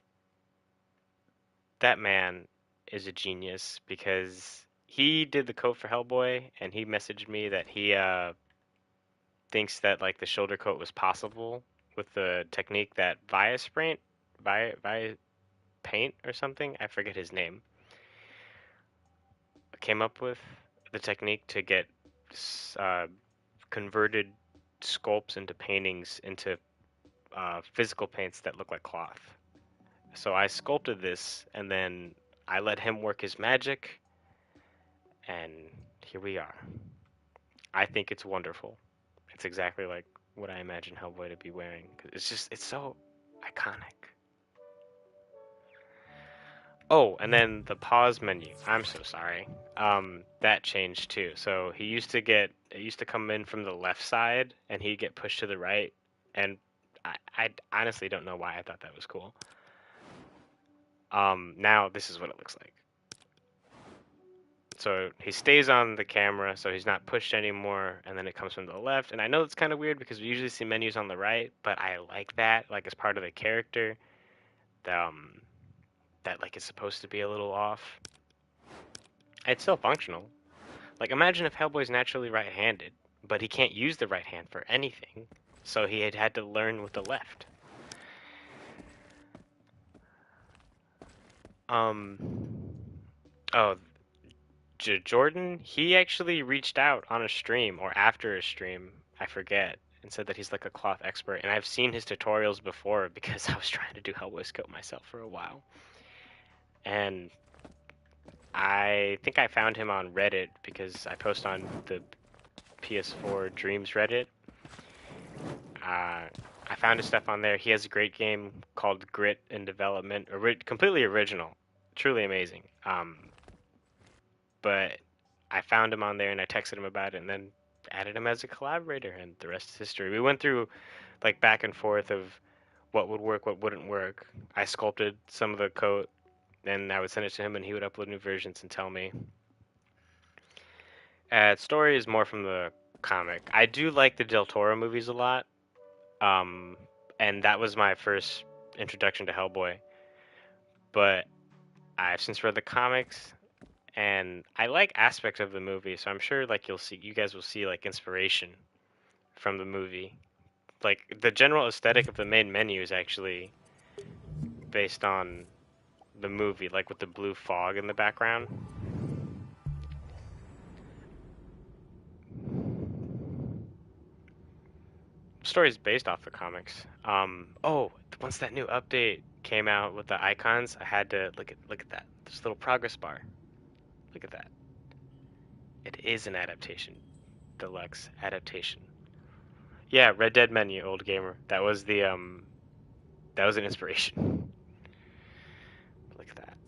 Speaker 1: that man is a genius because he did the coat for Hellboy, and he messaged me that he thinks that like the shoulder coat was possible with the technique that Via Paint or something. I forget his name. Came up with the technique to get uh, converted sculpts into paintings into physical paints that look like cloth. So I sculpted this, and then I let him work his magic, and here we are. I think it's wonderful. It's exactly like what I imagine Hellboy to be wearing. It's so iconic. Oh, and then the pause menu. I'm so sorry. That changed too. So it used to come in from the left side, and he'd get pushed to the right. And I honestly don't know why I thought that was cool. Now this is what it looks like. So he stays on the camera, so he's not pushed anymore, and then it comes from the left. And I know it's kind of weird because we usually see menus on the right, but I like that, like as part of the character. Um, that like is supposed to be a little off. It's still functional. Like imagine if Hellboy's naturally right-handed, but he can't use the right hand for anything, so he had to learn with the left. Um. Oh, Jordan, he actually reached out on a stream or after a stream, I forget, and said that he's like a cloth expert. And I've seen his tutorials before because I was trying to do Hellboy scope myself for a while. And I think I found him on Reddit because I post on the PS4 Dreams Reddit. I found his stuff on there. He has a great game called Grit in development, completely original, truly amazing. But I found him on there and I texted him about it and then added him as a collaborator, and the rest is history. We went through like back and forth of what would work, what wouldn't work. I sculpted some of the coat, and I would send it to him, and he would upload new versions and tell me. Story is more from the comic. I do like the Del Toro movies a lot, um, and that was my first introduction to Hellboy. But I've since read the comics, and I like aspects of the movie, so I'm sure like you guys will see like inspiration from the movie. Like the general aesthetic of the main menu is actually based on the movie, like with the blue fog in the background. The story's based off the comics. Oh, once that new update came out with the icons, I had to look at that. This little progress bar. Look at that. It is an adaptation. Deluxe adaptation. Yeah, Red Dead menu, old gamer. That was an inspiration. Look at that.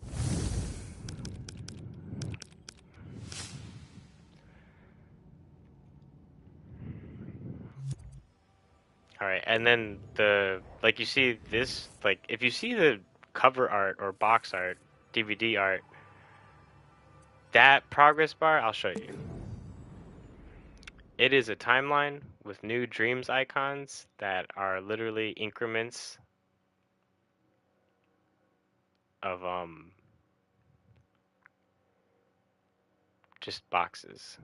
Speaker 1: All right, and then like you see this, like if you see the cover art or box art, DVD art, that progress bar, I'll show you. It is a timeline with new dreams icons that are literally increments of just boxes.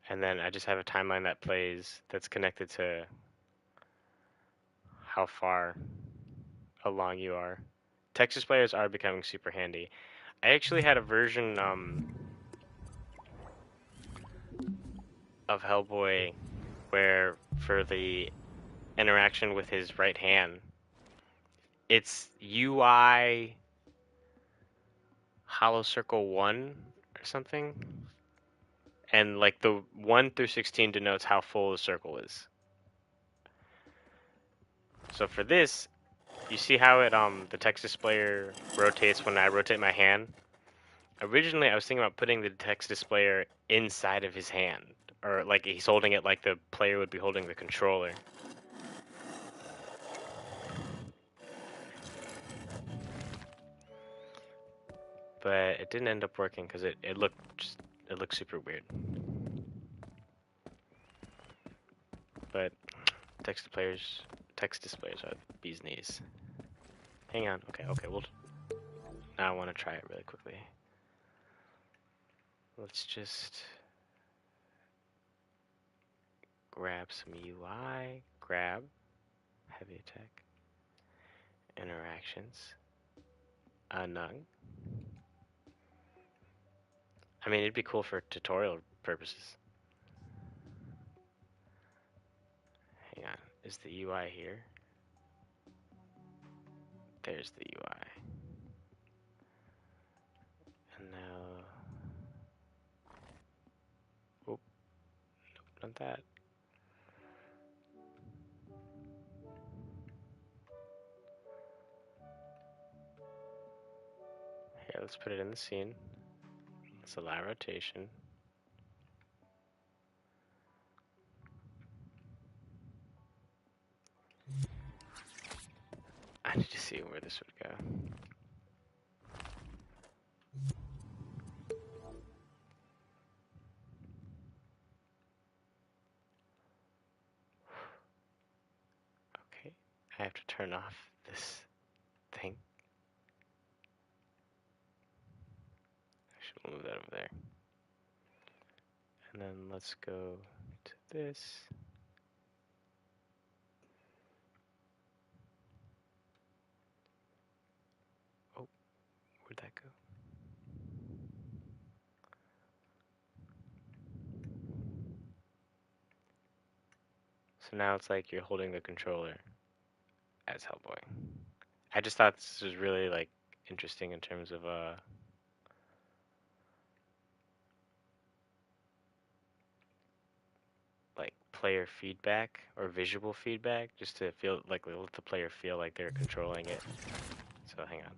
Speaker 1: And then I just have a timeline that plays that's connected to how far along you are. Text displayers are becoming super handy. I actually had a version of Hellboy where for the interaction with his right hand, it's UI Hollow Circle 1 or something. And like the 1 through 16 denotes how full the circle is. So for this, you see how it the text displayer rotates when I rotate my hand? Originally, I was thinking about putting the text displayer inside of his hand, or like he's holding it like the player would be holding the controller. But it didn't end up working because it looked super weird. But text displayers are bee's knees. Hang on. Okay, okay. Now I want to try it really quickly. Let's just grab some UI. Grab heavy attack interactions. None. I mean, it'd be cool for tutorial purposes. Hang on. Is the UI here? There's the UI. And now, oh, nope, not that. Here, let's put it in the scene. Let's allow rotation. I need to see where this would go. Okay, I have to turn off this thing. I should move that over there. And then let's go to this. Oh, where'd that go? So now it's like you're holding the controller as Hellboy. I just thought this was really like interesting in terms of like player feedback or visual feedback, just to feel like let the player feel like they're controlling it. So hang on.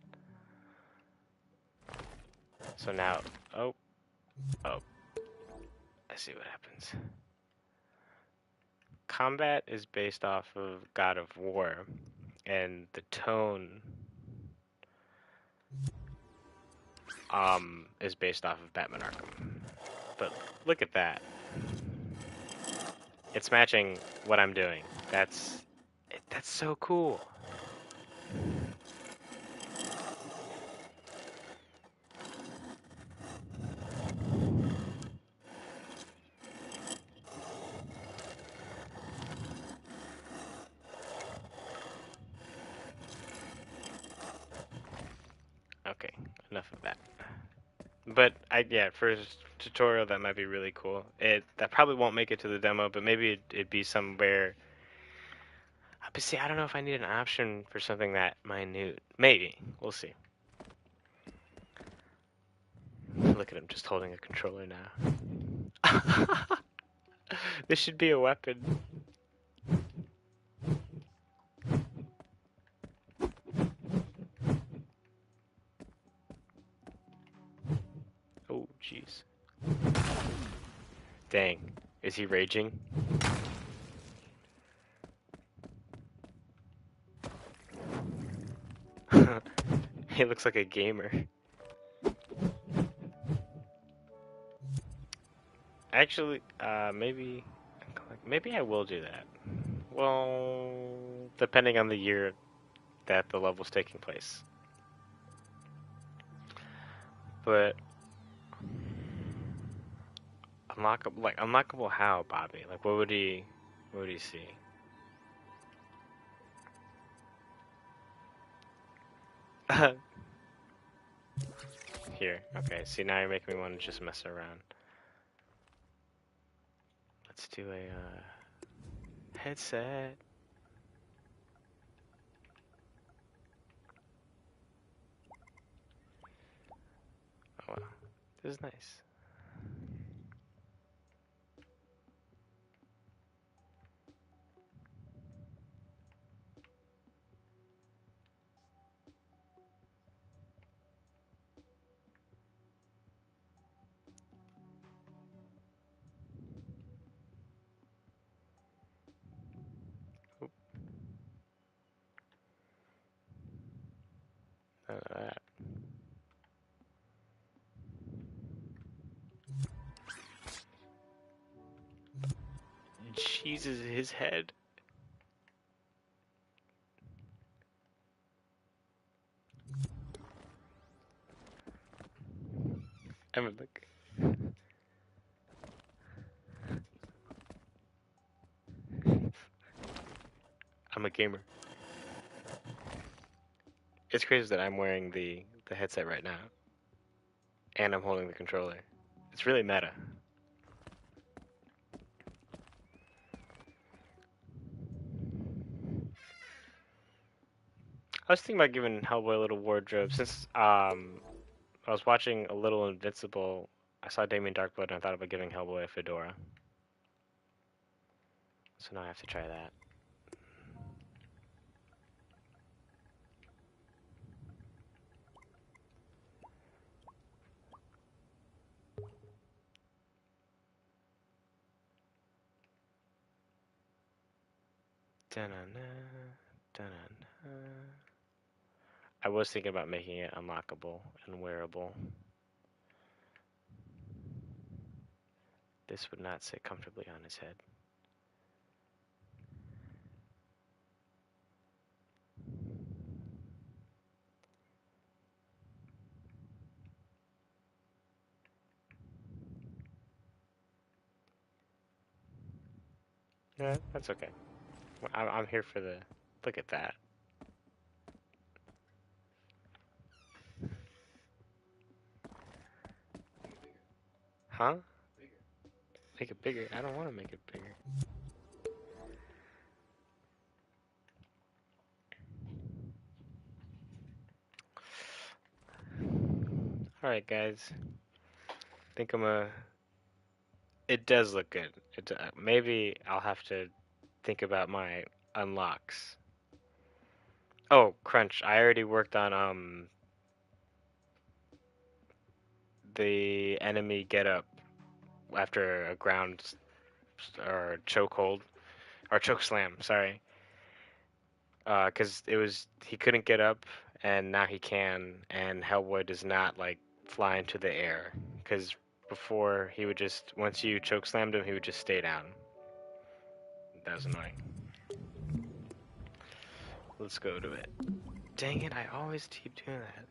Speaker 1: So now, oh, I see what happens. Combat is based off of God of War, and the tone is based off of Batman Arkham. But look at that. It's matching what I'm doing. That's so cool. Okay, enough of that. But yeah, for a tutorial that might be really cool. That probably won't make it to the demo, but maybe it'd be somewhere. But see, I don't know if I need an option for something that minute. Maybe we'll see. Look at him just holding a controller now. This should be a weapon. Oh, jeez. Dang. Is he raging? He looks like a gamer. Actually, maybe I will do that. Well, depending on the year that the level's taking place. But unlockable how, Bobby? Like what would he see? Here. Okay, see now you're making me want to just mess around. Let's do a headset. Oh wow. This is nice. Oop, none of that. Jesus, his head. Evan, look. I'm a gamer. It's crazy that I'm wearing the headset right now, and I'm holding the controller. It's really meta. I was thinking about giving Hellboy a little wardrobe since I was watching a little Invincible. I saw Damien Darkblood and I thought about giving Hellboy a fedora. So now I have to try that. Da-na-na, da-na-na. I was thinking about making it unlockable and wearable. This would not sit comfortably on his head. Yeah, that's okay. I'm here for the... Look at that. Huh? Make it bigger. I don't want to make it bigger. Alright, guys. I think I'm a... It does look good. Maybe I'll have to think about my unlocks. Oh, Crunch. I already worked on the enemy get up after a ground or choke hold or choke slam. Sorry, because it was he couldn't get up and now he can, and Hellboy does not like fly into the air because before he would just once you choke slammed him he would just stay down. That was annoying. Let's go to it. Dang it! I always keep doing that.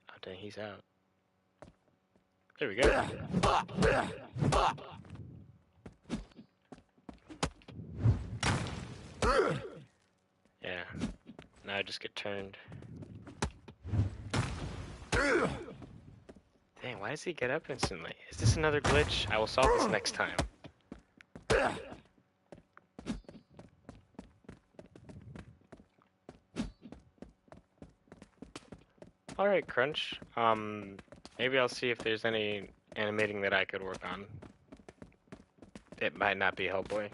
Speaker 1: Oh dang, he's out. There we go. Yeah. Now I just get turned. Dang, why does he get up instantly? Is this another glitch? I will solve this next time. Alright, Crunch. Maybe I'll see if there's any animating that I could work on. It might not be Hellboy.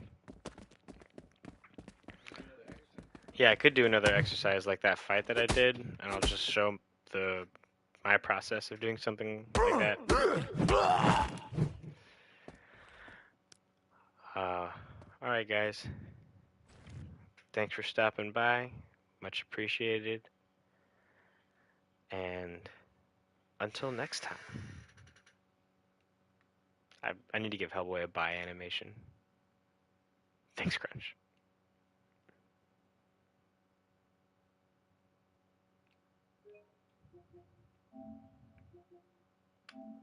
Speaker 1: Yeah, I could do another exercise like that fight that I did, and I'll just show my process of doing something like that. Alright, guys. Thanks for stopping by. Much appreciated. And until next time. I need to give Hellboy a bye animation. Thanks, Crunch.